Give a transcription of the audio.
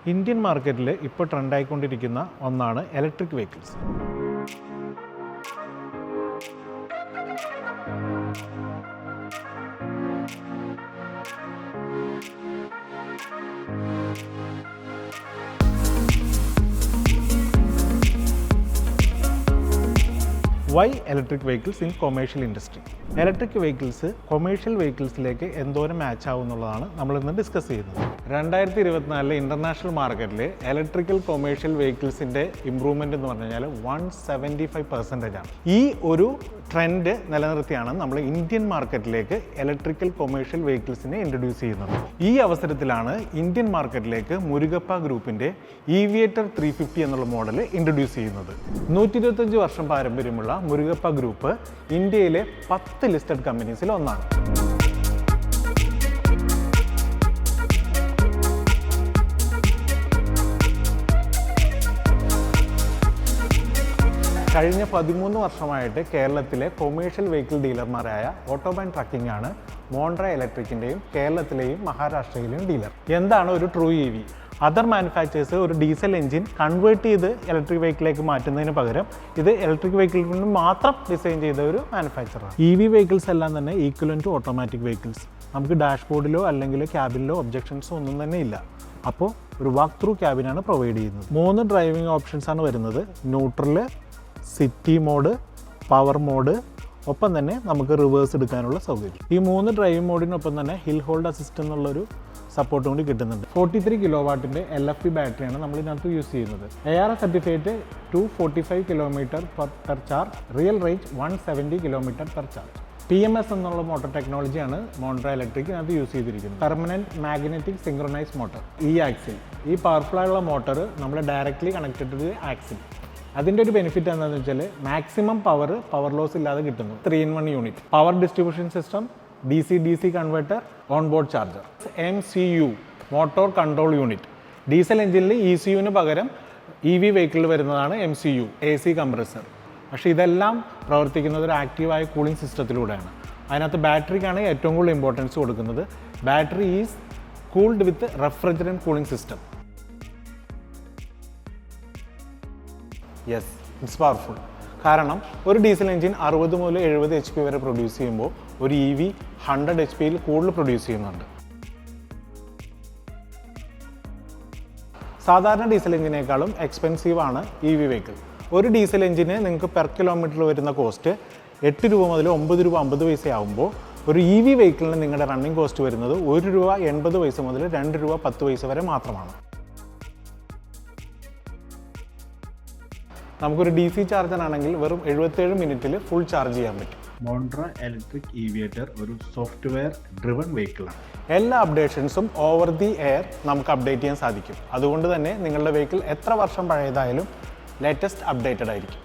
Indian മാർക്കറ്റിൽ ഇപ്പോൾ ട്രെൻഡായിക്കൊണ്ടിരിക്കുന്ന ഒന്നാണ് electric vehicles. Why electric vehicles in commercial industry? Electric vehicles commercial വെഹിക്കിൾസിലേക്ക് എന്തോരം മാച്ച് ആവും എന്നുള്ളതാണ് നമ്മളിന്ന് ഡിസ്കസ് ചെയ്യുന്നത്. 2024 ഇൻ്റർനാഷണൽ മാർക്കറ്റിൽ ഇലക്ട്രിക്കൽ കൊമേഴ്ഷ്യൽ വെഹിക്കിൾസിൻ്റെ ഇമ്പ്രൂവ്മെൻറ്റ് എന്ന് പറഞ്ഞു കഴിഞ്ഞാൽ 175% ആണ്. ഈ ഒരു ട്രെൻഡ് നിലനിർത്തിയാണ് നമ്മൾ ഇന്ത്യൻ മാർക്കറ്റിലേക്ക് ഇലക്ട്രിക്കൽ കൊമേഴ്ഷ്യൽ വെഹിക്കിൾസിനെ ഇൻട്രൊഡ്യൂസ് ചെയ്യുന്നത്. ഈ അവസരത്തിലാണ് ഇന്ത്യൻ മാർക്കറ്റിലേക്ക് മുരുകപ്പ ഗ്രൂപ്പിൻ്റെ ഈവിയേറ്റർ 350 എന്നുള്ള മോഡൽ ഇൻട്രൊഡ്യൂസ് ചെയ്യുന്നത്. 125 വർഷം പാരമ്പര്യമുള്ള മുരുകപ്പ ഗ്രൂപ്പ് ഇന്ത്യയിലെ 10 ലിസ്റ്റഡ് കമ്പനീസിൽ ഒന്നാണ്. കഴിഞ്ഞ 13 വർഷമായിട്ട് കേരളത്തിലെ കൊമേഴ്ഷ്യൽ വെഹിക്കിൾ ഡീലർമാരായ ഓട്ടോബാൻ ട്രക്കിംഗ് ആണ് മോണ്ട്ര ഇലക്ട്രിക്കിൻ്റെയും കേരളത്തിലെയും മഹാരാഷ്ട്രയിലെയും ഡീലർ. എന്താണ് ഒരു ട്രൂ EV? അതർ മാനുഫാക്ചേഴ്സ് ഒരു ഡീസൽ എഞ്ചിൻ കൺവേർട്ട് ചെയ്ത് ഇലക്ട്രിക് വെഹിക്കിളിലേക്ക് മാറ്റുന്നതിന് പകരം ഇത് ഇലക്ട്രിക് വെഹിക്കിളിന് മാത്രം ഡിസൈൻ ചെയ്ത ഒരു മാനുഫാക്ചറാണ്. EV വെഹിക്കിൾസ് എല്ലാം തന്നെ ഈക്വലൻ്റ് ടു ഓട്ടോമാറ്റിക് വെഹിക്കിൾസ്. നമുക്ക് ഡാഷ്ബോർഡിലോ അല്ലെങ്കിൽ ക്യാബിനിലോ ഒബ്ജക്ഷൻസോ ഒന്നും തന്നെ ഇല്ല. അപ്പോൾ ഒരു വാക്ക് ത്രൂ ക്യാബിനാണ് പ്രൊവൈഡ് ചെയ്യുന്നത്. 3 ഡ്രൈവിംഗ് ഓപ്ഷൻസ് ആണ് വരുന്നത്. Neutral, city mode, power mode, ഒപ്പം തന്നെ നമുക്ക് റിവേഴ്സ് എടുക്കാനുള്ള സൗകര്യം. ഈ 3 ഡ്രൈവിംഗ് മോഡിനൊപ്പം തന്നെ ഹിൽ ഹോൾഡ് അസിസ്റ്റ് എന്നുള്ളൊരു സപ്പോർട്ടും കൂടി കിട്ടുന്നുണ്ട്. 43 കിലോവാട്ടിൻ്റെ LFP ബാറ്ററിയാണ് നമ്മൾ ഇതിനകത്ത് യൂസ് ചെയ്യുന്നത്. AR certificate 245 kilometre per charge, real range 170 kilometre per charge. PMS എന്നുള്ള മോട്ടോർ ടെക്നോളജിയാണ് മോണ്ട്ര ഇലക്ട്രിക്കിനകത്ത് യൂസ് ചെയ്തിരിക്കുന്നത്. പെർമനൻറ്റ് മാഗ്നറ്റിക് സിങ്ക്രണൈസ് മോട്ടോർ, ഈ ആക്സിൽ, ഈ പവർഫുൾ ആയുള്ള മോട്ടോർ നമ്മൾ ഡയറക്റ്റ്ലി കണക്റ്റഡ് ടു ആക്സിൽ. അതിൻ്റെ ഒരു ബെനിഫിറ്റ് എന്താണെന്ന് വെച്ചാൽ മാക്സിമം പവർ ലോസ് ഇല്ലാതെ കിട്ടുന്നു. 3-in-1 unit, power distribution system, DC converter, on board charger, MCU motor control unit. Diesel എഞ്ചിനിൽ ECUവിന് പകരം EV വെഹിക്കിളിൽ വരുന്നതാണ് MCU, AC കംപ്രസർ. പക്ഷേ ഇതെല്ലാം പ്രവർത്തിക്കുന്നത് ഒരു ആക്റ്റീവായ കൂളിംഗ് സിസ്റ്റത്തിലൂടെയാണ്. അതിനകത്ത് ബാറ്ററിക്കാണ് ഏറ്റവും കൂടുതൽ ഇമ്പോർട്ടൻസ് കൊടുക്കുന്നത്. Battery is cooled with refrigerant cooling system. Yes, it's powerful. കാരണം ഒരു ഡീസൽ എഞ്ചിൻ 60 മുതൽ 70 HP വരെ പ്രൊഡ്യൂസ് ചെയ്യുമ്പോൾ ഒരു EV 100 HPയിൽ കൂടുതൽ പ്രൊഡ്യൂസ് ചെയ്യുന്നുണ്ട്. സാധാരണ ഡീസൽ എഞ്ചിനേക്കാളും എക്സ്പെൻസീവ് ആണ് EV വെഹിക്കിൾ. ഒരു ഡീസൽ എഞ്ചിന് നിങ്ങൾക്ക് പെർ കിലോമീറ്റർ വരുന്ന കോസ്റ്റ് 8 രൂപ മുതൽ 9 രൂപ 50 പൈസ ആകുമ്പോൾ ഒരു EV വെഹിക്കിളിന് നിങ്ങളുടെ റണ്ണിങ് കോസ്റ്റ് വരുന്നത് 1 രൂപ 80 പൈസ മുതൽ 2 രൂപ 10 പൈസ വരെ മാത്രമാണ്. നമുക്കൊരു DC ചാർജറാണെങ്കിൽ വെറും 77 മിനിറ്റിൽ ഫുൾ ചാർജ് ചെയ്യാൻ പറ്റും. മോണ്ട്ര ഇലക്ട്രിക് ഈവിയേറ്റർ ഒരു സോഫ്റ്റ്വെയർ ഡ്രിവൺ വെഹിക്കിളാണ്. എല്ലാ അപ്ഡേഷൻസും ഓവർ ദി എയർ നമുക്ക് അപ്ഡേറ്റ് ചെയ്യാൻ സാധിക്കും. അതുകൊണ്ട് തന്നെ നിങ്ങളുടെ വെഹിക്കിൾ എത്ര വർഷം പഴയതായാലും ലേറ്റസ്റ്റ് അപ്ഡേറ്റഡ് ആയിരിക്കും.